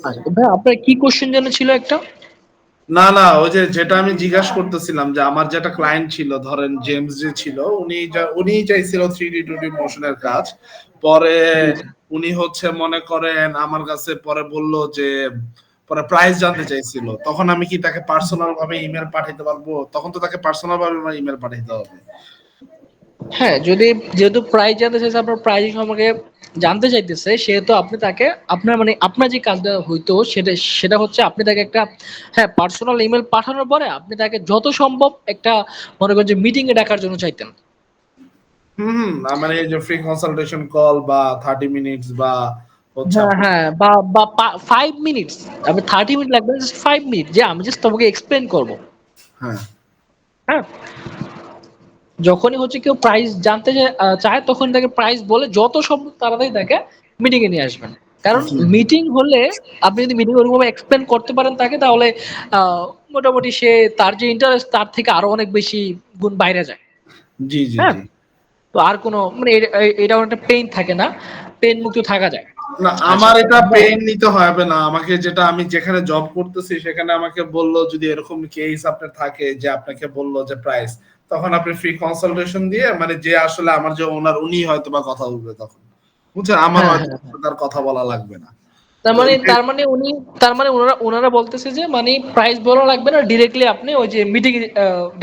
আচ্ছা, তো ভাই আপনার কি কোশ্চেন জানা ছিল একটা? না না, ওই যে যেটা আমি জিজ্ঞাসা করতেছিলাম যে আমার যেটা ক্লায়েন্ট ছিল, ধরেন জেমস যে ছিল, উনি চাইছিল 3D 2D মোশনের কাজ। পরে জি, জি। উনি হচ্ছে মনে করেন আমার কাছে পরে বলল যে পরে প্রাইস জানতে চাইছিল, তখন আমি কি তাকে পার্সোনাল ভাবে ইমেল পাঠাইতে পারবো? তখন তো তাকে পার্সোনাল ভাবে ইমেল পাঠাইতে হবে। হ্যাঁ, যদি যেহেতু প্রাইস জানতে চাইছে, আপনার প্রাইস সম্পর্কে জানতে চাইতেছে, সেহেতু আপনি তাকে আপনার মানে আপনার যে কাজটা হইতো সেটা সেটা হচ্ছে আপনি তাকে একটা হ্যাঁ পার্সোনাল ইমেল পাঠানোর পরে আপনি তাকে যত সম্ভব একটা মনে করেন যে মিটিং এ ডাকার জন্য চাইতেন। হুম হুম, মানে এই যে ফ্রি কনসালটেশন কল বা 30 মিনিটস বা হচ্ছে হ্যাঁ, হ্যাঁ, বা বা 5 মিনিটস, আপনি 30 মিনিট লাগবে না, জাস্ট 5 মিনিট যে আমি জাস্ট তোমাকে এক্সপ্লেইন করব। হ্যাঁ হ্যাঁ, যখনই হচ্ছে কেউ প্রাইস জানতে চায় তখন তাকে প্রাইস বলে যত সম্ভব তাড়াতাড়ি তাকে মিটিং এ নিয়ে আসবেন। কারণ জি মিটিং হলে আপনি যদি মিটিং ওরকমভাবে এক্সপ্লেন করতে পারেন তাকে, তাহলে মোটামুটি সে তার যে ইন্টারেস্ট তার থেকে আরো অনেক বেশি গুণ বাইরে যায়। জি জি হ্যাঁ, জি। তো আর কোনো মানে এটা একটা পেইন থাকে না, পেইন মুক্ত থাকা যায়। না, আচ্ছা, আমার তো এটা আমরা পেইন নিতে হবে না। আমাকে যেটা আমি যেখানে জব করতেছি সেখানে আমাকে বললো যদি এরকম কেস আপনার থাকে যে আপনাকে বললো যে প্রাইস, তখন আপনি ফ্রি কনসালটেশন দিয়ে মানে যে আসলে আমার যে ওনার উনি হয়তো বা কথা বলবে তখন, বুঝছেন, আমার হ্যাঁ, হয়তো হ্যাঁ, হ্যাঁ। তার কথা বলা লাগবে না। তার তো মানে এটা তার মানে উনি তার মানে ওনারা বলতেছে যে মানে প্রাইস বলা লাগবে না, ডিরেক্টলি আপনি ওই যে মিটিং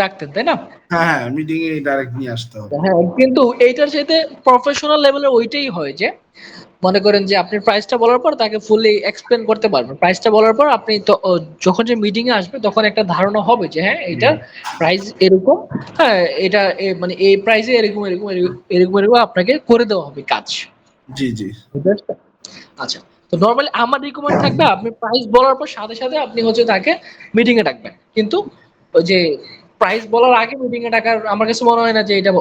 ডাকতেন, তাই না? হ্যাঁ হ্যাঁ, মিটিং এ ডাইরেক্ট নিয়ে আসতে হবে। হ্যাঁ, কিন্তু এইটার সাথে প্রফেশনাল লেভেলের ওইটাই হয় যে মনে করেন যে আপনি প্রাইসটা বলার পর তাকে ফুললি এক্সপ্লেন করতে পারবেন। প্রাইসটা বলার পর আপনি তো যখন যে মিটিং এ আসবে তখন একটা ধারণা হবে যে হ্যাঁ এটা হুম, প্রাইস এরকম, হ্যাঁ এটা মানে এই প্রাইসে এরকম এরকম এরকম এরকম এরকম আপনাকে করে দেওয়া হবে কাজ। জি জি। বুঝতে পারছেন? আচ্ছা, তো নরমালি আমার রিকমেন্ড থাকবে আপনি প্রাইস বলার পর সাথে সাথে আপনি হচ্ছে তাকে মিটিং এ ডাকবেন। কিন্তু ওই যে প্রাইস বলার আগে মিটিং এ ডাকার আমার কাছে মনে হয় না যে এটা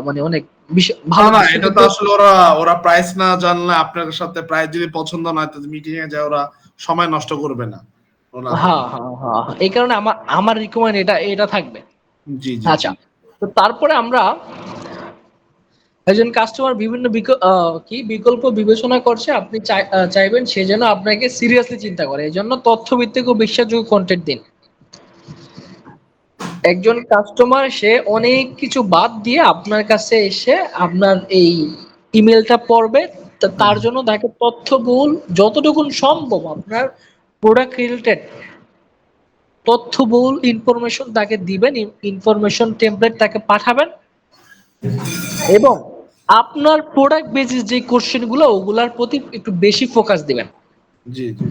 মানে অনেক না ভালো না, কিছু। এটা তো কিন্তু আসলে ওরা ওরা প্রাইস না জানলে আপনার সাথে প্রাইস যদি পছন্দ না হয় তো মিটিং এ যায় ওরা সময় নষ্ট করবে না ওনাদের। হ্যাঁ, হ্যাঁ, হ্যাঁ, হ্যাঁ। এই কারণে আমার আমার রিকমেন্ড এটা এটা থাকবে। জি জি। আচ্ছা, তো তারপরে আমরা একজন কাস্টমার বিভিন্ন কি বিকল্প বিবেচনা করছে, আপনি চাইবেন সে যেন আপনাকে সিরিয়াসলি চিন্তা করে, এই জন্য তথ্যভিত্তিক ও বিশ্বাসযোগ্য কন্টেন্ট দিন। একজন কাস্টমার সে অনেক কিছু বাদ দিয়ে আপনার কাছে এসে আপনার এই ইমেলটা পড়বে, হ্যাঁ তার জন্য তাকে তথ্যবহুল যতটুকু সম্ভব আপনার প্রোডাক্ট রিলেটেড তথ্যবহুল ইনফরমেশন তাকে দিবেন, ইনফরমেশন টেমপ্লেট তাকে পাঠাবেন এবং আপনার প্রোডাক্ট বেসিস যে কোশ্চেন গুলো ওগুলার প্রতি একটু বেশি ফোকাস দিবেন। জি জি।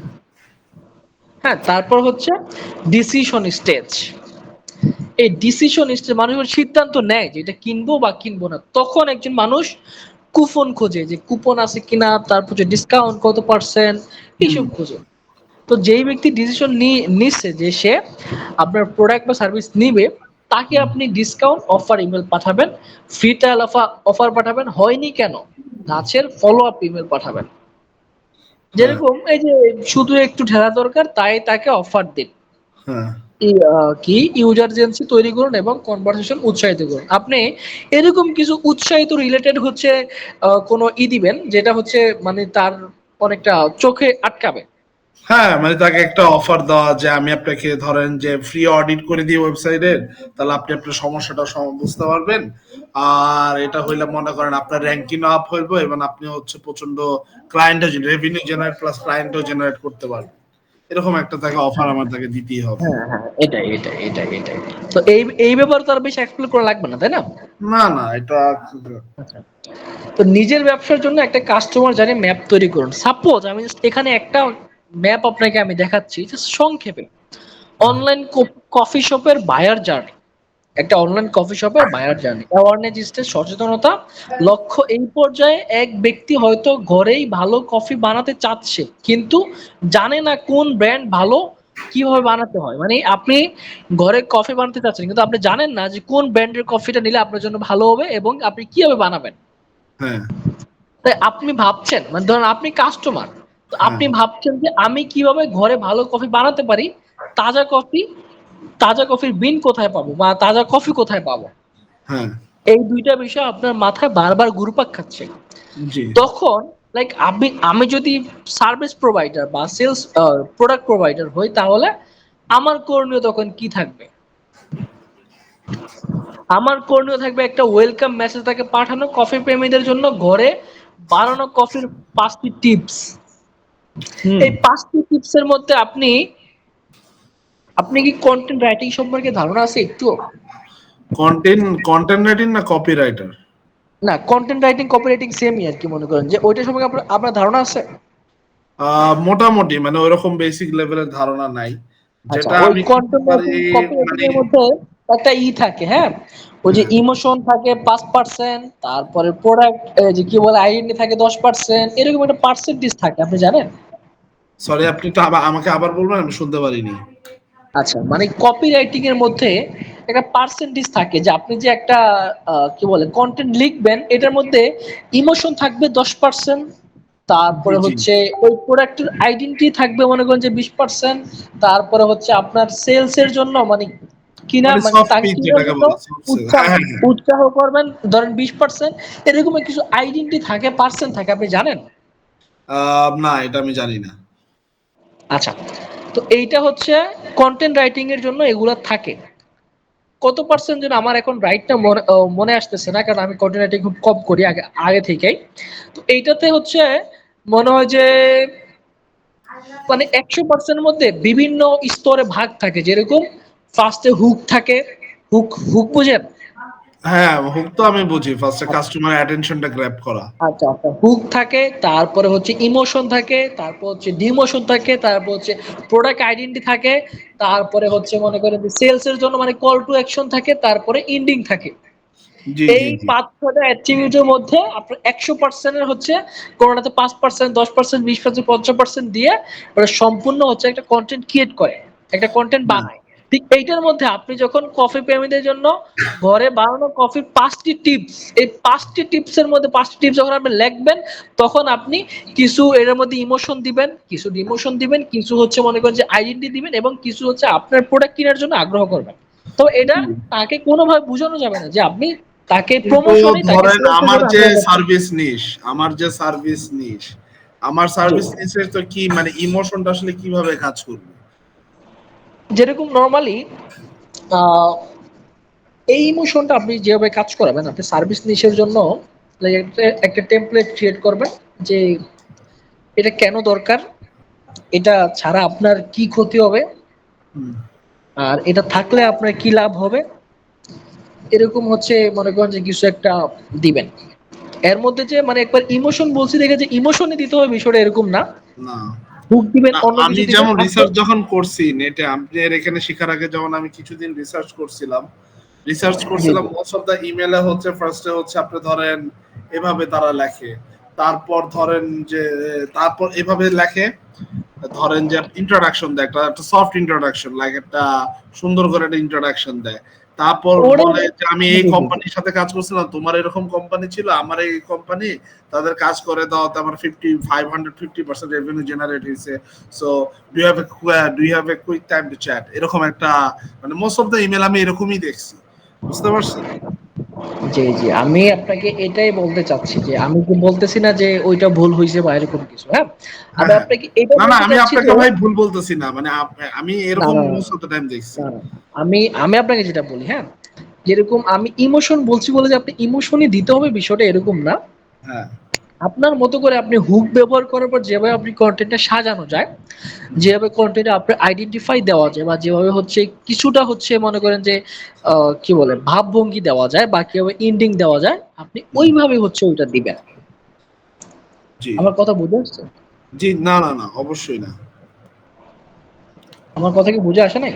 হ্যাঁ, তারপর হচ্ছে ডিসিশন স্টেজ। এই ডিসিশন স্টেজ মানুষ যখন সিদ্ধান্ত নেয় যে এটা কিনবো বা কিনবো না, তখন একজন মানুষ কুপন খোঁজে যে কুপন আছে কিনা, তারপর যে ডিসকাউন্ট কত পার্সেন্ট, হুম। এইসব খোঁজে। তো যেই ব্যক্তি ডিসিশন নিচ্ছে যে সে আপনার প্রোডাক্ট বা সার্ভিস নিবে, তাকে আপনি ডিসকাউন্ট অফার ইমেল পাঠাবেন, ফ্রি ট্রায়াল অফার পাঠাবেন, হয়নি কেন গাছের ফলো আপ ইমেল পাঠাবেন। হ্যাঁ যেরকম এই যে শুধু একটু ঠেলা দরকার তাই তাকে অফার দিন, হ্যাঁ কি ইউজারজেন্সি তৈরি করুন এবং কনভারসেশন উৎসাহিত করুন। আপনি এরকম কিছু উৎসাহিত রিলেটেড হচ্ছে কোনো দিবেন যেটা হচ্ছে মানে তার অনেকটা চোখে আটকাবে। হ্যাঁ, মানে তাকে একটা অফার দেওয়া যে আমি আপনাকে ধরেন যে ফ্রি অডিট করে দিই ওয়েবসাইটের, তাহলে আপনি আপনার সমস্যাটা বুঝতে পারবেন। আর এটা হইলে মনে করেন আপনার র্যাঙ্কিং আপ হইবে এবং আপনি হচ্ছে প্রচন্ড ক্লায়েন্ট রেভিনিউ জেনারেট প্লাস ক্লায়েন্টও জেনারেট করতে পারবেন। এরকম একটা তাকে অফার আমার তাকে দিতেই হবে। হ্যাঁ, হ্যাঁ, এটাই। তো এই ব্যাপারে তো আর বেশি এক্সপ্লেন করা লাগবে না, তাই না? না না, এটা আচ্ছা, তো নিজের ব্যবসার জন্য একটা কাস্টমার জার্নি ম্যাপ তৈরি করুন। সাপোজ আমি just এখানে একটা ম্যাপ আপনাকে আমি দেখাচ্ছি just সংক্ষেপে। অনলাইন কফি শপের বায়ার জার্নি, একটা অনলাইন কফি শপের বায়ার জার্নি, অ্যাওয়ারনেস স্টেজ, সচেতনতা। লক্ষ্য এই পর্যায়ে এক ব্যক্তি হয়তো ঘরেই ভালো কফি বানাতে চাচ্ছে কিন্তু জানে না কোন ব্র্যান্ড ভালো, কিভাবে বানাতে হয়। মানে আপনি ঘরে কফি বানাতে চাচ্ছেন কিন্তু আপনি জানেন না যে কোন ব্র্যান্ডের কফিটা নিলে আপনার জন্য ভালো হবে এবং আপনি কিভাবে বানাবেন। হ্যাঁ তাই আপনি ভাবছেন মানে ধরেন আপনি কাস্টমার, তো হ্যাঁ আপনি ভাবছেন যে আমি কিভাবে ঘরে ভালো কফি বানাতে পারি, তাজা কফি, তাজা কফির বিন কোথায় পাবো বা তাজা কফি কোথায় পাবো। হ্যাঁ। এই দুইটা বিষয় আপনার মাথায় বারবার ঘুরপাক খাচ্ছে। জি তখন লাইক আমি যদি সার্ভিস প্রোভাইডার বা সেলস প্রোডাক্ট প্রোভাইডার হই, তাহলে আমার করণীয় তখন কি থাকবে? আমার করণীয় থাকবে একটা ওয়েলকাম মেসেজ তাকে পাঠানো, কফি প্রেমীদের জন্য ঘরে বানানো কফির 5টি টিপস। হুম। এই 5টি টিপস এর মধ্যে আপনি আপনি কি কন্টেন্ট রাইটিং সম্পর্কে ধারণা আছে একটু? কন্টেন্ট রাইটিং না কপি রাইটার? না, কন্টেন্ট রাইটিং কপি রাইটিং সেমই আর কি, মনে করেন যে ওইটা সম্পর্কে আপনার ধারণা আছে? মোটামুটি মানে ওইরকম বেসিক লেভেলের ধারণা নাই। আচ্ছা, যেটা ওই আমি করতে কন্টেন্ট পারি রাইটিং কপি রাইটিং মানে এর মধ্যে একটা থাকে, হ্যাঁ, ওই যে ইমোশন থাকে 5%, তারপরে প্রোডাক্ট যে কি বলে আইডেন্টি থাকে 10%, এরকম একটা পার্সেন্টেজ থাকে, আপনি জানেন? সরি, আপনি তো আমাকে আবার বলবেন, আমি শুনতে পারিনি। আচ্ছা, মানে কপি রাইটিং এর মধ্যে একটা পার্সেন্টেজ থাকে যে আপনি যে একটা কি বলে কন্টেন্ট লিখবেন, এটার মধ্যে ইমোশন থাকবে 10%, জি তারপরে জি। হচ্ছে ওই প্রোডাক্টের আইডেন্টিটি থাকবে মনে করেন যে 20%, তারপরে হচ্ছে আপনার সেলস এর জন্য মানে কিনা মানে মানে সফট তাকে পিচ কেনার যেটাকে জন্য বলে, সফট সেল। উৎসাহ হ্যাঁ হ্যাঁ হ্যাঁ। উৎসাহ করবেন ধরেন 20%, এরকম কিছু আইডেন্টিটি থাকে, পার্সেন্ট থাকে, আপনি জানেন? না, এটা আমি জানি না। আচ্ছা, তো এইটা হচ্ছে কন্টেন্ট রাইটিং এর জন্য এগুলা থাকে। কত পার্সেন্ট যেন আমার এখন রাইটটা মনে আসতেছে না, কারণ আমি কন্টেন্ট রাইটিং খুব কম করি আগে আগে থেকেই। তো এইটাতে হচ্ছে মনে হয় যে মানে 100% মধ্যে বিভিন্ন স্তরে ভাগ থাকে, যেরকম ফার্স্টে হুক থাকে, হুক হুক বুঝেন? হ্যাঁ, হুক তো আমি বুঝি, ফার্স্টে কাস্টমার অ্যাটেনশনটা গ্র্যাব করা। আচ্ছা আচ্ছা, হুক থাকে, তারপরে হচ্ছে ইমোশন থাকে, তারপর হচ্ছে ডিমোশন থাকে, তারপর হচ্ছে প্রোডাক্ট আইডেন্টি থাকে, তারপরে হচ্ছে মনে করেন যে সেলস এর জন্য মানে কল টু অ্যাকশন থাকে, তারপরে এন্ডিং থাকে। জি এই জি জি। 5-6টা অ্যাট্রিবিউটের মধ্যে আপনার 100% এর হচ্ছে কোনটাতে 5%, 10%, 20%, 50% দিয়ে ওরা সম্পূর্ণ হচ্ছে একটা কন্টেন্ট ক্রিয়েট করে, একটা কন্টেন্ট হ্যাঁ। বানায়। ঠিক এইটার মধ্যে আপনি যখন কফি প্রেমীদের জন্য ঘরে বানানো কফির 5টি টিপস, এই 5টি টিপস এর মধ্যে 5টি টিপস যখন আপনি লিখবেন, তখন আপনি কিছু এর মধ্যে ইমোশন দিবেন, কিছু ডিমোশন দিবেন, কিছু হচ্ছে মনে করেন যে আইডেন্টি দিবেন, এবং কিছু হচ্ছে আপনার প্রোডাক্ট কেনার জন্য আগ্রহ করবেন। তো এটা তাকে কোনোভাবে বোঝানো যাবে না যে আপনি তাকে কিন্তু প্রমোশনে তাকে ধরেন সেলস এর আমার জন্য যে আগ্রহ করছেন। সার্ভিস নিশ, আমার যে সার্ভিস নিশ, আমার জি, সার্ভিস নিশের তো কি মানে ইমোশনটা আসলে কিভাবে কাজ করবে? যেরকম নরমালি আহ এই ইমোশনটা আপনি যেভাবে কাজ করাবেন, আপনি সার্ভিস নিশের জন্য like একটা টেমপ্লেট ক্রিয়েট করবেন যে এটা কেন দরকার, এটা ছাড়া আপনার কি ক্ষতি হবে, হুম। আর এটা থাকলে আপনার কি লাভ হবে, এরকম হচ্ছে মনে করেন যে কিছু একটা দিবেন। এর মধ্যে যে মানে একবার ইমোশন বলছি দেখে যে ইমোশনই দিতে হবে বিষয়টা এরকম না, না হুক দিবেন, না, অন্য আমি কিছু দিবেন যেমন আপনি। রিসার্চ যখন করছি নেটে, আপনার এখানে শেখার আগে যেমন আমি কিছুদিন জি রিসার্চ করছিলাম জি মোস্ট অফ দা ইমেলে হচ্ছে ফার্স্টে হচ্ছে আপনি ধরেন এভাবে তারা লেখে, তারপর ধরেন যে তারপর এভাবে লেখে, ধরেন যে ইন্ট্রোডাকশন দেয়, একটা সফট ইন্ট্রোডাকশন, লাইক একটা সুন্দর করে একটা ইন্ট্রোডাকশন দেয়। তারপর ওটা বলে যে আমি জি এই জি জি। কোম্পানির সাথে কাজ করছিলাম, তোমার এরকম কোম্পানি ছিল, আমার এই কোম্পানি, তাদের কাজ করে দাওয়াতে আমার 50 রেভিনিউ জেনারেট হয়েছে। So do you have a quick time to chat, এরকম একটা মানে মোস্ট অফ দ্য ইমেল আমি এরকমই দেখছি। বুঝতে পারছেন? জি জি, আমি আপনাকে এটাই বলতে চাচ্ছি যে আমি কি বলতেছি না যে ওইটা ভুল হয়েছে বা এরকম কিছু, হ্যাঁ, আমি হ্যাঁ হ্যাঁ। আপনাকে এটা না না, বলতে আমি চাচ্ছি আপনাকে যে ভাই ভুল বলতেছি না, মানে আমি না এরকম না না মোস্ট অফ দ্য টাইম দেখছি। না, না, আমি আমি আপনাকে যেটা বলি, হ্যাঁ, যেরকম আমি ইমোশন বলছি বলে যে আপনি ইমোশনই দিতে হবে বিষয়টা এরকম না। হ্যাঁ। আপনার মতো করে আপনি হুক ব্যবহার করার পর যেভাবে আপনি কন্টেন্টটা সাজানো যায়, যেভাবে কন্টেন্টে আপনার আইডেন্টিফাই দেওয়া যায়, বা যেভাবে হচ্ছে কিছুটা হচ্ছে মনে করেন যে কি বলে ভাবভঙ্গি দেওয়া যায়, বা কিভাবে এন্ডিং দেওয়া যায়, আপনি হুম। ওইভাবে হচ্ছে ওইটা দিবেন। জি আমার কথা বুঝে আসছে? জি। না না না, অবশ্যই না। আমার কথা কি বুঝে আসে নাই?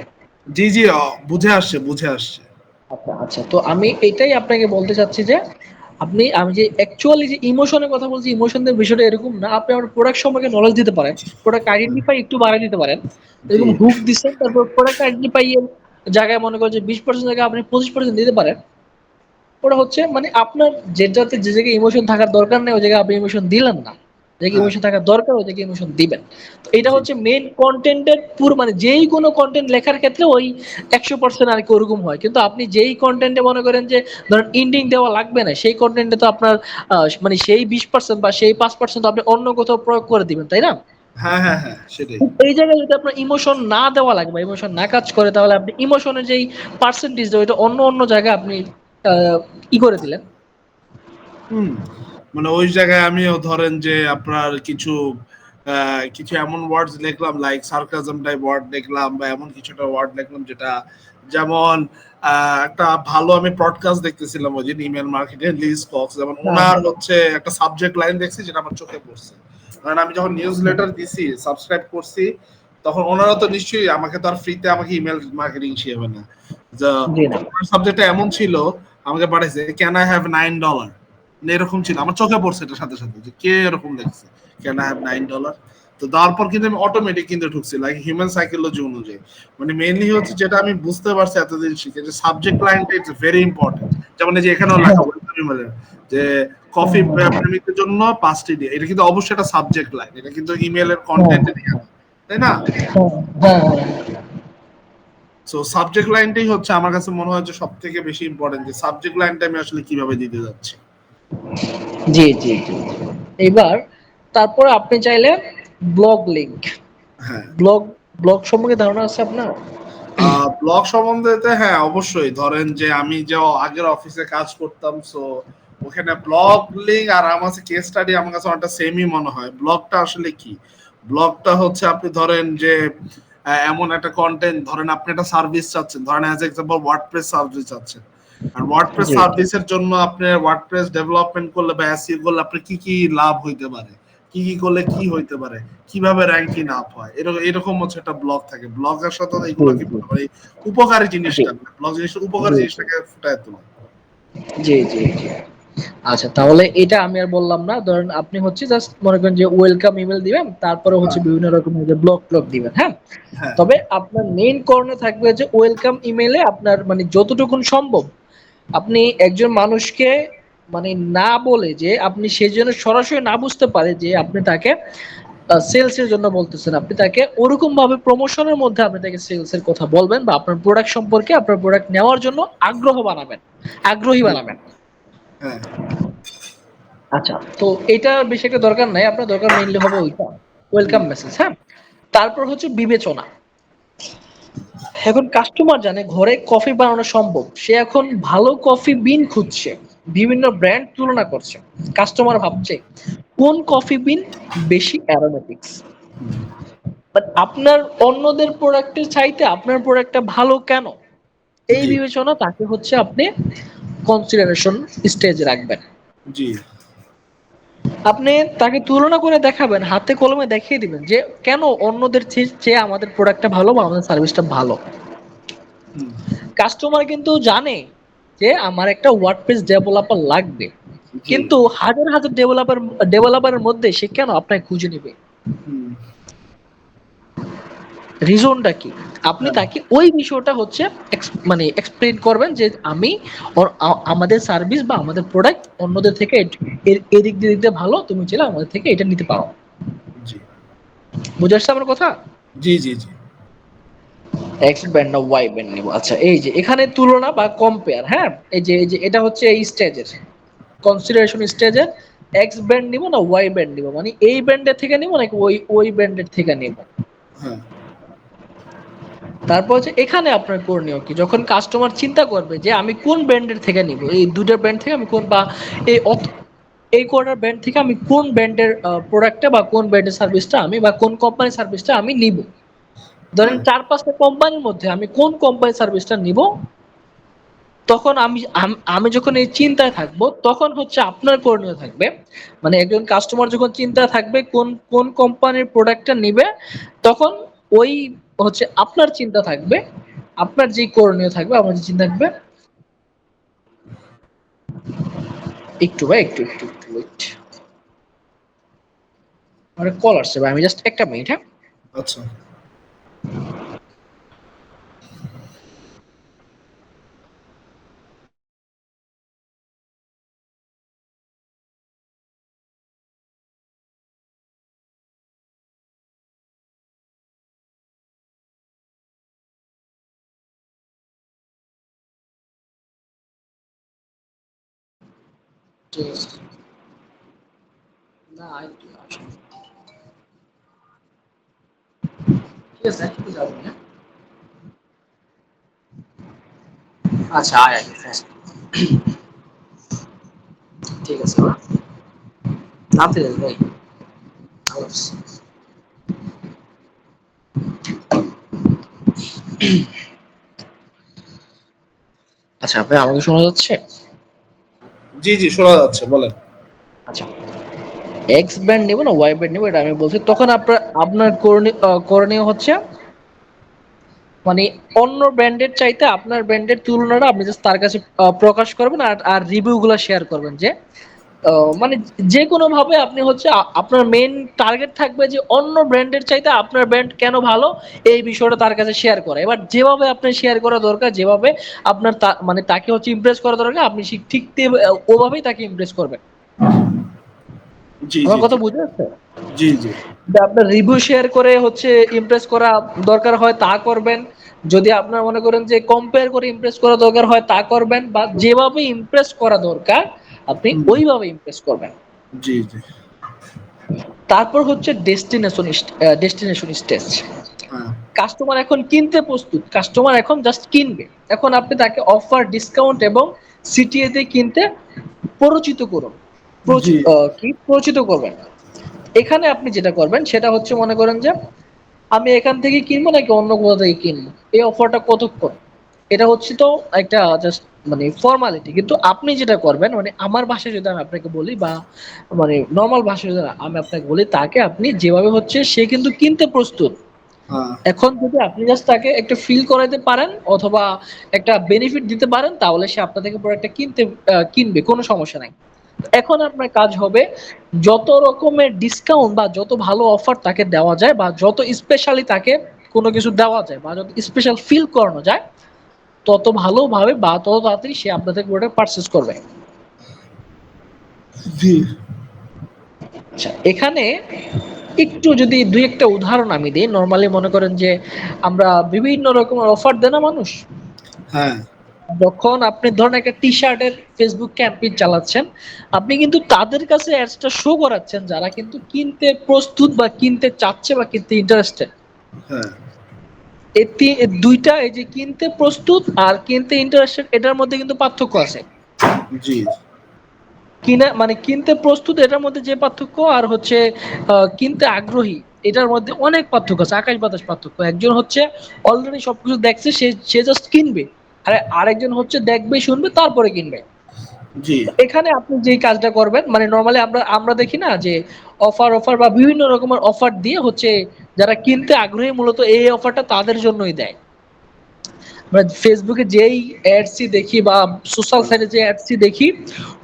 জি জি, বুঝে আসছে বুঝে আসছে। আচ্ছা আচ্ছা, তো আমি এটাই আপনাকে বলতে চাচ্ছি যে আমি যে অ্যাকচুয়ালি যে ইমোশনের কথা বলছি, ইমোশনের বিষয়টা এরকম না, আপনি আমার প্রোডাক্ট সম্পর্কে নলেজ দিতে পারেন, প্রোডাক্ট আইডেন্টিফাই একটু বাড়ায় দিতে পারেন, জি এরকম হুক দিচ্ছেন, তারপর প্রোডাক্ট আইডেন্টিফাই এর জায়গায় মনে করেন যে 20% জায়গায় আপনি 25% দিতে পারেন। ওটা হচ্ছে মানে আপনার যেটাতে যে জায়গায় ইমোশন থাকার দরকার নেই, ওই জায়গায় আপনি ইমোশন দিলেন না, যে হ্যাঁ, ইমোশন থাকা দরকার ওই জায়গায় ইমোশন দিবেন। তো এটা জি। হচ্ছে মেইন কন্টেন্টের পুরো মানে যেই কোনো কন্টেন্ট লেখার ক্ষেত্রে ওই 100% আর কি ওরকম হয়। কিন্তু আপনি যেই কন্টেন্টে মনে করেন যে ধরেন এন্ডিং দেওয়া লাগবে না সেই কন্টেন্টে তো আপনার মানে সেই 20% বা সেই 5% তো আপনি অন্য কোথাও প্রয়োগ করে দিবেন, তাই না? হ্যাঁ, হ্যাঁ, হ্যাঁ, সেটাই। এই জায়গায় যদি আপনার ইমোশন না দেওয়া লাগে বা ইমোশন না কাজ করে তাহলে আপনি ইমোশনের যেই পার্সেন্টেজ ওইটা অন্য অন্য জায়গায় আপনি ই করে দিলেন। হুম, মানে ওই জায়গায় আমিও ধরেন যে আপনার কিছু কিছু এমন ওয়ার্ডস লিখলাম লাইক সার্কাজম টাইপ ওয়ার্ড লিখলাম বা এমন কিছুটা ওয়ার্ড লিখলাম যেটা যেমন একটা ভালো আমি পডকাস্ট দেখতেছিলাম ওই দিন ইমেল মার্কেটিং লিজ কক্স যেমন হ্যাঁ, ওনার হ্যাঁ, হচ্ছে একটা সাবজেক্ট লাইন দেখছি যেটা আমার চোখে পড়ছে। কারণ আমি যখন নিউজ লেটার দিছি সাবস্ক্রাইব করছি তখন ওনারা তো নিশ্চয়ই আমাকে তো আর ফ্রিতে আমাকে ইমেল মার্কেটিং শিখাবে না। জি না। সাবজেক্টটা এমন ছিল আমাকে পাঠাইছে ক্যান আই হ্যাভ $9 এরকম ছিল আমার চোখে পড়ছে এটার সাথে সাথে যে কে এরকম দেখছে ক্যান আই হ্যাভ $9 তো তারপর কিন্তু আমি অটোমেটিক কিন্তু ঢুকছি লাইক হিউম্যান সাইকোলজি অনুযায়ী মানে মেইনলি হচ্ছে যেটা আমি বুঝতে পারছি এতদিন শিখে যে সাবজেক্ট লাইনটা ইটস ভেরি ইম্পর্টেন্ট যেমন এই যে এখানেও লেখা হ্যাঁ, ওয়েলকাম ইমেলের যে কফি হ্যাঁ, প্রেমীদের জন্য 5টি দিয়ে এটা কিন্তু অবশ্যই একটা সাবজেক্ট লাইন এটা কিন্তু ইমেলের হ্যাঁ, কন্টেন্টে দিয়ে না তাই না হ্যাঁ, হ্যাঁ, হ্যাঁ। সো সাবজেক্ট লাইনটাই হচ্ছে আমার কাছে মনে হয় যে সব থেকে বেশি ইম্পর্টেন্ট যে সাবজেক্ট লাইনটা আমি আসলে কিভাবে দিতে যাচ্ছি জি, জি, জি। এবার তারপরে আপনি চাইলে ব্লগ লিংক, হ্যাঁ ব্লগ ব্লগ সম্পর্কে ধারণা আছে আপনার? ব্লগ সম্বন্ধে হ্যাঁ অবশ্যই ধরেন যে আমি যে আগের অফিসে কাজ করতাম সো ওখানে ব্লগ লিঙ্ক আর আমার কাছে কেস স্টাডি আমার কাছে অনেকটা সেমই মনে হয় ব্লগটা আসলে কি ব্লগটা হচ্ছে আপনি ধরেন যে এমন একটা কন্টেন্ট ধরেন আপনি একটা সার্ভিস চাচ্ছেন ধরেন অ্যাজ এক্সাম্পল ওয়ার্ডপ্রেস সার্ভিস চাচ্ছেন আর ওয়ার্ডপ্রেস জি, সার্ভিসের জন্য আপনি ওয়ার্ডপ্রেস ডেভেলপমেন্ট করলে বা এসইও করলে আপনি কি কি লাভ হইতে পারে কি কি করলে কি হইতে পারে কিভাবে র্যাঙ্কিং আপ হয় এরকম এরকম হচ্ছে একটা ব্লগ থাকে ব্লগের সাথে জি, এগুলো কি বলে মানে উপকারী জি, জিনিসটা ব্লগ জিনিসটা উপকারী জি, জিনিসটাকে ফুটায় তোলা জি, জি, জি। আচ্ছা তাহলে এটা আমি আর বললাম না। ধরেন আপনি হচ্ছে জাস্ট মনে করেন যে ওয়েলকাম ইমেল দিবেন, তারপরে হচ্ছে হ্যাঁ বিভিন্ন রকমের যে ব্লগ টগ দিবেন, হ্যাঁ? হ্যাঁ তবে আপনার মেইন করণীয় থাকবে যে ওয়েলকাম ইমেইলে আপনার মানে যতটুকুন সম্ভব আপনি একজন মানুষকে মানে না বলে যে আপনি সেজন্য সরাসরি না বুঝতে পারে যে আপনি তাকে সেলস এর জন্য বলতেছেন আপনি তাকে ওরকম ভাবে প্রমোশনের মধ্যে আপনি তাকে সেলস এর কথা বলবেন বা আপনার প্রোডাক্ট সম্পর্কে আপনার প্রোডাক্ট নেওয়ার জন্য আগ্রহী জি, বানাবেন। হ্যাঁ আচ্ছা তো এটা বেশি একটা দরকার নাই আপনার দরকার মেইনলি হবে ওইটা ওয়েলকাম হুম, মেসেজ, হ্যাঁ? তারপর হচ্ছে বিবেচনা। এখন কাস্টমার জানে ঘরে কফি বানানো সম্ভব, সে এখন ভালো কফি বিন খুঁজছে, বিভিন্ন ব্র্যান্ড তুলনা করছে, কাস্টমার ভাবছে কোন কফি বিন বেশি অ্যারোমেটিক্স, হুম, বাট আপনার অন্যদের প্রোডাক্টের চাইতে আপনার প্রোডাক্টটা ভালো কেন, এই জি বিবেচনা তাকে হচ্ছে আপনি কনসিডারেশন স্টেজে রাখবেন। জি আপনি তাকে তুলনা করে দেখাবেন, হাতে কলমে দেখিয়ে দিবেন যে কেন অন্যদের চেয়ে আমাদের প্রোডাক্টটা ভালো বা আমাদের সার্ভিসটা ভালো। হুম, কাস্টমার কিন্তু জানে যে আমার একটা ওয়ার্ডপ্রেস ডেভেলপার লাগবে, জি কিন্তু হাজার হাজার ডেভেলপারের মধ্যে সে কেন আপনাকে খুঁজে নেবে, হুম, রিজনটা কি? আপনি হ্যাঁ তাকে ওই বিষয়টা হচ্ছে মানে এক্সপ্লেইন করবেন যে আমি আমাদের সার্ভিস বা আমাদের প্রোডাক্ট অন্যদের থেকে এদিক দিয়ে ভালো, তুমি চাইলে আমাদের থেকে এটা নিতে পারো। জি বুঝে আসছে আমার কথা? জি জি জি এক্স ব্যান্ড না ওয়াই ব্যান্ড নিব, আচ্ছা এই যে এখানে তুলনা বা কম্পেয়ার, হ্যাঁ? এই যে এটা হচ্ছে এই স্টেজের কনসিডারেশন স্টেজে এক্স ব্যান্ড নিব না ওয়াই ব্যান্ড নিব, মানে এই ব্যান্ডের থেকে নিব নাকি ওই ব্যান্ডের থেকে নিব। হ্যাঁ তারপর হচ্ছে এখানে আপনার করণীয় কি যখন কাস্টমার চিন্তা করবে যে আমি কোন ব্র্যান্ডের থেকে নিব, এই দুইটা ব্র্যান্ড থেকে আমি কোন বা এই এই কোয়ার্টার ব্র্যান্ড থেকে আমি কোন ব্র্যান্ডের প্রোডাক্টটা বা কোন ব্র্যান্ডের সার্ভিসটা আমি বা কোন কোম্পানির সার্ভিসটা আমি নিব, ধরেন হ্যাঁ 4-5টা কোম্পানির মধ্যে আমি কোন কোম্পানির সার্ভিসটা নিব, তখন আমি যখন এই চিন্তায় থাকবো তখন হচ্ছে আপনার করণীয় থাকবে মানে একজন কাস্টমার যখন চিন্তায় থাকবে কোন কোন কোম্পানির প্রোডাক্টটা নিবে, তখন ওই হচ্ছে আপনার চিন্তা থাকবে, আপনার যে করণীয় থাকবে আপনার যে চিন্তা থাকবে। একটু ভাই একটু ওয়েট, আমার কল আসছে ভাই, আমি জাস্ট একটা মিনিট, হ্যাঁ? আচ্ছা ঠিক আছে। না একটু আসুন। ঠিক আছে একটু যাবেন হ্যাঁ। আচ্ছা আয় আগে ফার্স্ট। ঠিক আছে না নামতে দেন ভাই। আল্লাহ হাফেজ। আচ্ছা ভাই আমাকে শোনা যাচ্ছে? জি জি, শোনা যাচ্ছে, বলেন। আচ্ছা এক্স ব্যান্ড নেবো না ওয়াই ব্যান্ড নেবো এটা আমি বলছি, তখন আপনার আপনার করণীয় হচ্ছে মানে অন্য ব্র্যান্ডের চাইতে আপনার ব্র্যান্ডের তুলনাটা আপনি জাস্ট তার কাছে প্রকাশ করবেন আর আর রিভিউ গুলো শেয়ার করবেন যে মানে যে কোনো ভাবে আপনি হচ্ছে আপনার মেইন টার্গেট থাকবে যে অন্য ব্র্যান্ডের চাইতে আপনার ব্র্যান্ড কেন ভালো এই বিষয়টা তার কাছে শেয়ার করা। এবার যেভাবে আপনি শেয়ার করা দরকার, যেভাবে আপনার মানে তাকে হচ্ছে ইমপ্রেস করা দরকার, আপনি ঠিক ওভাবেই তাকে ইমপ্রেস করবেন। জি আমার জি কথা জি বুঝে আসছে? জি জি যদি আপনার রিভিউ শেয়ার করে হচ্ছে ইমপ্রেস করা দরকার হয় তা করবেন, যদি আপনার মনে করেন যে কম্পেয়ার করে ইমপ্রেস করা দরকার হয় তা করবেন, বা যেভাবে ইমপ্রেস করা দরকার আপনি হুম, ওইভাবে ইমপ্রেস করবেন। জি জি। তারপর হচ্ছে ডেস্টিনেশন স্টেজ। হ্যাঁ। কাস্টমার এখন কিনতে প্রস্তুত, কাস্টমার এখন জাস্ট কিনবে। এখন আপনি তাকে অফার ডিসকাউন্ট এবং সিটিএ তে কিনতে পরিচিত করুন, জি কি পরিচিত করবেন। এখানে আপনি যেটা করবেন সেটা হচ্ছে মনে করেন যে আমি এখান থেকে কিনবো নাকি অন্য কোথাও থেকে কিনবো, এই অফারটা কতক্ষণ, এটা হচ্ছে তো একটা জাস্ট মানে ফর্মালিটি। কিন্তু আপনি যেটা করবেন মানে আমার ভাষায় যদি আমি আপনাকে বলি বা মানে নর্মাল ভাষায় যদি আমি আপনাকে বলি, তাকে আপনি যেভাবে হচ্ছে সে কিন্তু কিনতে প্রস্তুত। হ্যাঁ এখন যদি আপনি জাস্ট তাকে একটা ফিল করাইতে পারেন অথবা একটা বেনিফিট দিতে পারেন তাহলে সে আপনার থেকে প্রোডাক্টটা কিনবে, কোনো সমস্যা নাই। এখন আপনার কাজ হবে যত রকমের ডিসকাউন্ট বা যত ভালো অফার তাকে দেওয়া যায় বা যত স্পেশালি তাকে কোনো কিছু দেওয়া যায় বা যত স্পেশাল ফিল করানো যায় তত ভালোভাবে বা তত তাড়াতাড়ি সে আপনার থেকে প্রোডাক্ট পারচেজ করবে। জি আচ্ছা এখানে একটু যদি দুই একটা উদাহরণ আমি দিই, নর্মালি মনে করেন যে আমরা বিভিন্ন রকমের অফার দেয় না মানুষ, হ্যাঁ যখন আপনি ধরেন একটা টি শার্টের ফেসবুক ক্যাম্পেইন চালাচ্ছেন, আপনি কিন্তু তাদের কাছে অ্যাডসটা শো করাচ্ছেন যারা কিন্তু কিনতে প্রস্তুত বা কিনতে চাচ্ছে বা কিনতে ইন্টারেস্টেড। হ্যাঁ এই দুইটা, এই যে কিনতে প্রস্তুত আর কিনতে ইন্টারেস্টেড, এটার মধ্যে কিন্তু পার্থক্য আছে। জি কিনা মানে কিনতে প্রস্তুত এটার মধ্যে যে পার্থক্য আর হচ্ছে কিনতে আগ্রহী এটার মধ্যে অনেক পার্থক্য আছে, আকাশ বাতাস পার্থক্য। একজন হচ্ছে অলরেডি সবকিছু দেখছে, সে সে জাস্ট কিনবে, আর আরেকজন হচ্ছে দেখবে শুনবে তারপরে কিনবে। জি এখানে আপনি যে কাজটা করবেন মানে নরমালি আমরা আমরা দেখি না যে অফার অফার বা বিভিন্ন রকমের অফার দিয়ে হচ্ছে যারা কিনতে আগ্রহী মূলত এই অফারটা তাদের জন্যই দেয়। আমরা ফেসবুকে যেই অ্যাডসই দেখি বা সোশ্যাল সাইটে যে অ্যাডসই দেখি,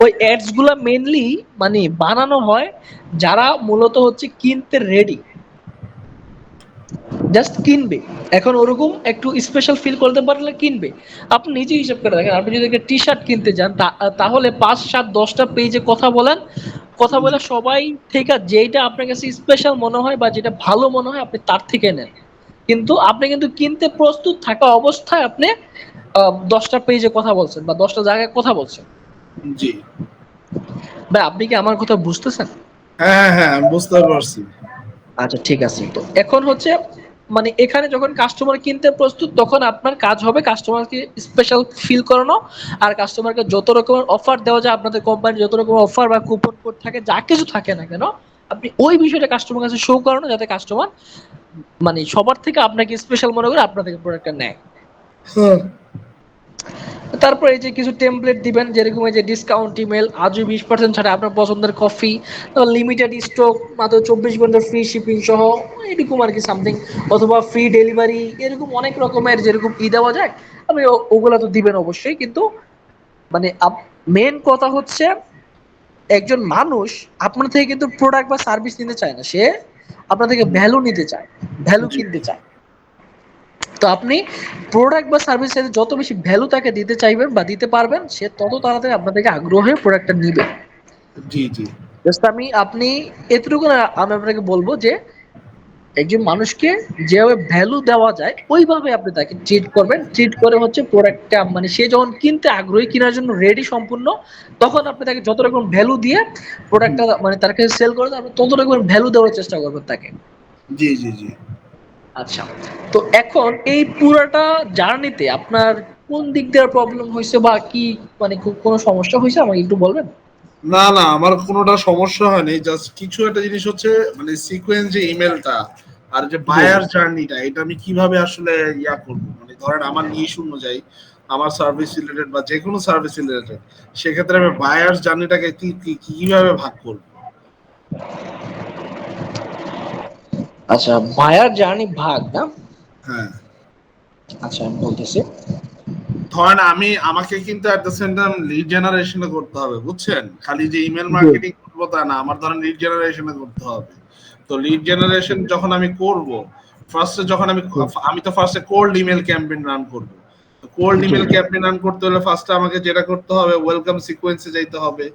ওই অ্যাডস গুলা মেইনলি মানে বানানো হয় যারা মূলত হচ্ছে কিনতে রেডি, জাস্ট কিনবে। এখন ওরকম একটু স্পেশাল ফিল করতে পারলে কিনবে। আপনি নিজে হিসাব করে দেখেন, আপনি যদি একটা টি শার্ট কিনতে যান তাহলে ৫ ৭ ১০টা পেজে কথা বলেন, কথা বলে সবাই থেকে যেটা আপনার কাছে স্পেশাল মনে হয় বা যেটা ভালো মনে হয় আপনি তার থেকে নেন। কিন্তু আপনি কিন্তু কিনতে প্রস্তুত থাকা অবস্থায় আপনি 10টা পেজে কথা বলছেন বা 10টা জায়গায় কথা বলছেন। জি। ভাই আপনি কি আমার কথা বুঝতেছেন? হ্যাঁ হ্যাঁ হ্যাঁ, আমি বুঝতে পারছি। আচ্ছা ঠিক আছে। তো এখন হচ্ছে মানে এখানে যখন কাস্টমার কিনতে প্রস্তুত তখন আপনার কাজ হবে কাস্টমারকে স্পেশাল ফিল করানো, আর কাস্টমারকে যত রকমের অফার দেওয়া যায় আপনাদের কোম্পানির যত রকমের অফার বা কুপন কোড থাকে যা কিছু থাকে না কেন আপনি ওই বিষয়টা কাস্টমার কাছে শো করানো, যাতে কাস্টমার মানে সবার থেকে আপনাকে স্পেশাল মনে করে আপনার থেকে প্রোডাক্টটা নেয়। হ্যাঁ তারপর এই যে কিছু টেমপ্লেট দিবেন, যেরকম এই যে ডিসকাউন্ট ইমেল, আজও 20% ছাড়ে আপনার পছন্দের কফি, লিমিটেড স্টক, মাত্র 24 ঘন্টা ফ্রি শিপিং সহ, এরকম আর কি সামথিং, অথবা ফ্রি ডেলিভারি, এরকম অনেক রকমের যেরকম দেওয়া যায় আপনি ওগুলা তো দিবেন অবশ্যই। কিন্তু মানে মেন কথা হচ্ছে একজন মানুষ আপনার থেকে কিন্তু প্রোডাক্ট বা সার্ভিস নিতে চায় না, সে আপনার থেকে ভ্যালু নিতে চায়, ভ্যালু জি কিনতে চায়। তো আপনি প্রোডাক্ট বা সার্ভিস যত বেশি ভ্যালু তাকে দিতে চাইবেন বা দিতে পারবেন, সে তত তাড়াতাড়ি আপনার থেকে আগ্রহে প্রোডাক্টটা নিবে। জি জি জাস্ট আপনি এতটুকু না, আমি আপনাকে বলবো যে একজন মানুষকে যেভাবে ভ্যালু দেওয়া যায় ওইভাবে আপনি তাকে ট্রিট করবেন, ট্রিট করে হচ্ছে প্রোডাক্টটা মানে সে যখন কিনতে আগ্রহী, কেনার জন্য রেডি সম্পূর্ণ, তখন আপনি তাকে যত রকম ভ্যালু দিয়ে প্রোডাক্টটা মানে তার কাছে সেল করে আপনি তত রকম ভ্যালু দেওয়ার চেষ্টা করবেন তাকে। জি জি জি। আচ্ছা, তো এখন এই পুরাটা জার্নিতে আপনার কোন দিক দিয়ে প্রবলেম হয়েছে বা কি মানে কোনো সমস্যা হয়েছে আমাকে একটু বলবেন? না না, আমার কোনোটা সমস্যা হয়নি, জাস্ট কিছু একটা জিনিস হচ্ছে মানে সিকোয়েন্স যে ইমেলটা আর যে জি জি বায়ার জার্নিটা, এটা আমি কিভাবে আসলে ইয়া করবো, মানে ধরেন আমার নিশ অনুযায়ী আমার সার্ভিস রিলেটেড বা যে কোনো সার্ভিস রিলেটেড, সেক্ষেত্রে আমি বায়ার জার্নিটাকে কিভাবে ভাগ করবো? আচ্ছা, বায়ার জার্নি ভাগ না? হ্যাঁ, আচ্ছা আমি বলতেছি। ধরেন আমাকে কিন্তু at the same time lead generation করতে হবে, বুঝছেন? খালি যে ইমেল জি মার্কেটিং করবো তা না, আমার ধরেন লিড জেনারেশন করতে হবে। তো লিড জেনারেশন যখন আমি করব, ফার্স্টে যখন জি আমি তো ফার্স্টে কোল্ড ইমেল ক্যাম্পেইন রান করব। তো কোল্ড জি ইমেল ক্যাম্পেইন রান করতে হলে ফার্স্টে আমাকে যেটা করতে হবে, ওয়েলকাম সিকোয়েন্সে যাইতে হবে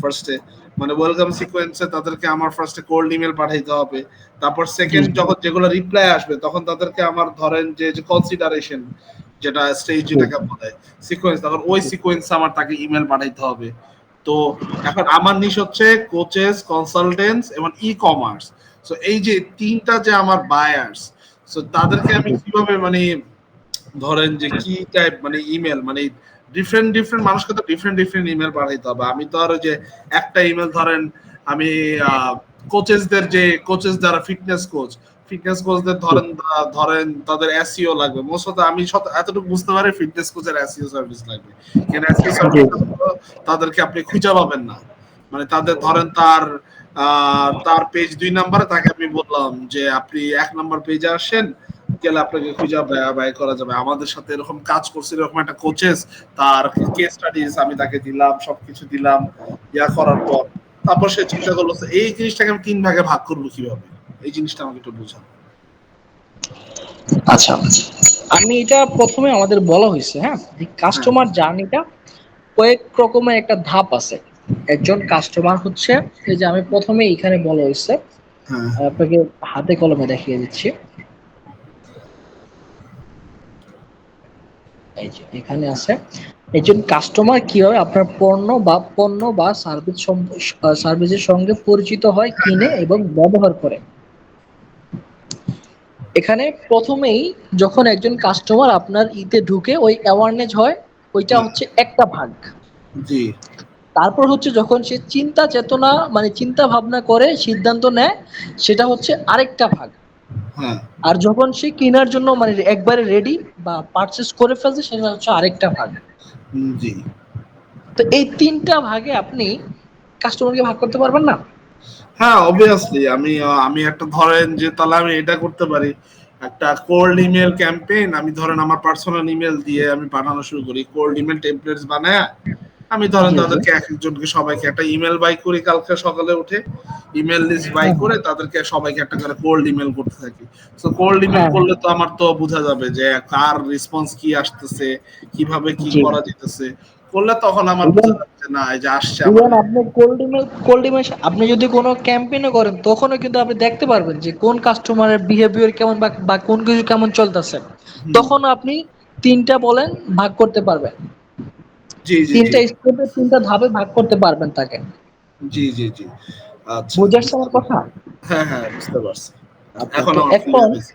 ফার্স্টে। মানে ওয়েলকাম সিকোয়েন্সে তাদেরকে আমার ফার্স্টে কোল্ড ইমেল পাঠাইতে হবে। তারপর জি সেকেন্ড যখন যেগুলো রিপ্লাই আসবে, তখন তাদেরকে আমার ধরেন যে কনসিডারেশন, যেটা স্টেজ জি যেটাকে বলে সিকোয়েন্স, তখন ওই সিকোয়েন্স আমার তাকে ইমেল পাঠাইতে হবে। তো এখন আমার নিশ হচ্ছে কোচেস, কনসালটেন্টস এবং ই কমার্স। সো এই যে তিনটা যে আমার বায়ার্স, সো তাদেরকে আমি কিভাবে মানে ধরেন যে কি টাইপ মানে ইমেল মানে ডিফারেন্ট ডিফারেন্ট মানুষকে তো ডিফারেন্ট ডিফারেন্ট ইমেল পাঠাইতে হবে। আমি তো আরো যে একটা ইমেল ধরেন আমি কোচেসদের যে কোচেস যারা ফিটনেস কোচদের ধরেন ধরেন তাদের এসইও লাগবে মোস্ট অফ আমি এতটুকু বুঝতে পারি ফিটনেস কোচের এসইও সার্ভিস লাগবে। কেন এসইও জি সার্ভিস তাদেরকে আপনি খুঁজে পাবেন না। মানে তাদের ধরেন তার পেজ 2 নম্বরে, তাকে আমি বললাম যে আপনি 1 নম্বর পেজে আসেন, গেলে আপনাকে খুঁজে ব্যয় করা যাবে। আমাদের সাথে এরকম কাজ করছে এরকম একটা কোচেস, তার কেস স্টাডিজ আমি তাকে দিলাম, সবকিছু দিলাম। ইয়া করার পর তারপর সে চিন্তা করলো যে এই জিনিসটাকে আমি 3 ভাগে ভাগ করবো কিভাবে, এই জিনিসটা আমাকে একটু বোঝান। আচ্ছা, আমি এটা প্রথমে আমাদের বলা হয়েছে, হ্যাঁ, এই হ্যাঁ কাস্টমার জার্নিটা কয়েক রকমের একটা ধাপ আছে। একজন কাস্টমার হচ্ছে, এই যে আমি প্রথমে এখানে বলা হয়েছে, হ্যাঁ আপনাকে হাতে কলমে দেখিয়ে দিচ্ছি। এই যে এখানে আছে, একজন কাস্টমার কিভাবে আপনার পণ্য বা সার্ভিসের সঙ্গে পরিচিত হয়, কিনে এবং ব্যবহার করে। এখানে প্রথমেই যখন একজন কাস্টমার আপনার ইতে ঢুকে ওই অ্যাওয়ারনেস হয়, ওইটা হ্যাঁ, হচ্ছে একটা ভাগ। জি তারপর হচ্ছে যখন সে চিন্তা চেতনা মানে চিন্তা ভাবনা করে সিদ্ধান্ত নেয়, সেটা হচ্ছে আরেকটা ভাগ। হ্যাঁ আর যখন সে কেনার জন্য মানে একবারে রেডি বা পারচেস করে ফেলছে, সেটা হচ্ছে আরেকটা ভাগ। জি। তো এই তিনটা ভাগে আপনি কাস্টমারকে ভাগ করতে পারবেন না? হ্যাঁ অবভিয়াসলি আমি একটা ধরেন যে তাহলে আমি এটা করতে পারি, একটা কোল্ড ইমেল ক্যাম্পেইন আমি ধরেন আমার পার্সোনাল ইমেল দিয়ে আমি পাঠানো শুরু করি, কোল্ড ইমেল টেমপ্লেটস বানায় আমি ধরেন জি জি তাদেরকে এক একজনকে সবাইকে একটা ইমেল বাই করি, কালকে সকালে উঠে ইমেল লিস্ট বাই হ্যাঁ করে তাদেরকে সবাইকে একটা করে কোল্ড ইমেল করতে থাকি। তো কোল্ড ইমেল হ্যাঁ হ্যাঁ, করলে তো আমার তো বোঝা যাবে যে কার রেসপন্স কি আসতেছে, কিভাবে কি জি। করা যেতেছে, করলে তখন আমার ইভেন বোঝা যাবে যে না এই যে আসছে আমার। ইভেন আপনি কোল্ড ইমেল আপনি যদি কোনো ক্যাম্পেইনও করেন, তখনও কিন্তু আপনি দেখতে পারবেন যে কোন কাস্টমারের বিহেভিয়ার কেমন বা কোন কিছু কেমন চলতেছে। হুম, তখন আপনি তিনটা বলেন ভাগ করতে পারবেন, জি জি জি তিনটা স্টেপে তিনটা ধাপে ভাগ করতে পারবেন তাকে। জি জি জি। আচ্ছা বুঝে আসছে বুঝতে আমার কথা? পারলাম। হ্যাঁ হ্যাঁ বুঝতে পারছি, আচ্ছা, এখন তো আমার ক্লিয়ার এখন হয়েছে।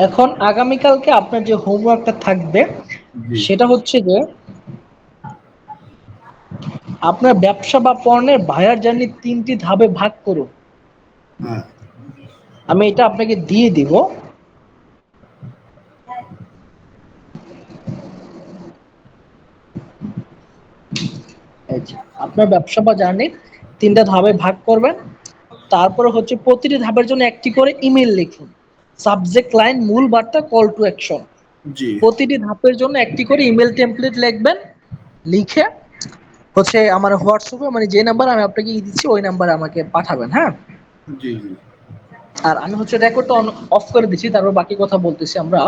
এখন আগামীকালকে আপনার যে হোমওয়ার্কটা থাকবে, জি সেটা হচ্ছে যে আপনার ব্যবসা বা পণ্যের বায়ার জার্নি তিনটি ধাপে ভাগ করুন। হ্যাঁ আমি এটা আপনাকে দিয়ে দিব। এই যে, আপনার ব্যবসা বা জার্নি তিনটা ধাপে ভাগ করবেন। তারপরে হচ্ছে প্রতিটি ধাপের জন্য একটি করে ইমেল লিখুন। সাবজেক্ট লাইন, মূল বার্তা, কল টু অ্যাকশন। জি প্রতিটি ধাপের জন্য একটি করে ইমেল টেমপ্লেট লিখবেন। লিখে হচ্ছে আমার হোয়াটসঅ্যাপে মানে যে নাম্বার আমি আপনাকে দিচ্ছি ওই নাম্বারে আমাকে পাঠাবেন, হ্যাঁ। জি জি আর আমি হচ্ছে রেকর্ডটা অফ করে দিচ্ছি, তারপর বাকি কথা বলতেছি আমরা।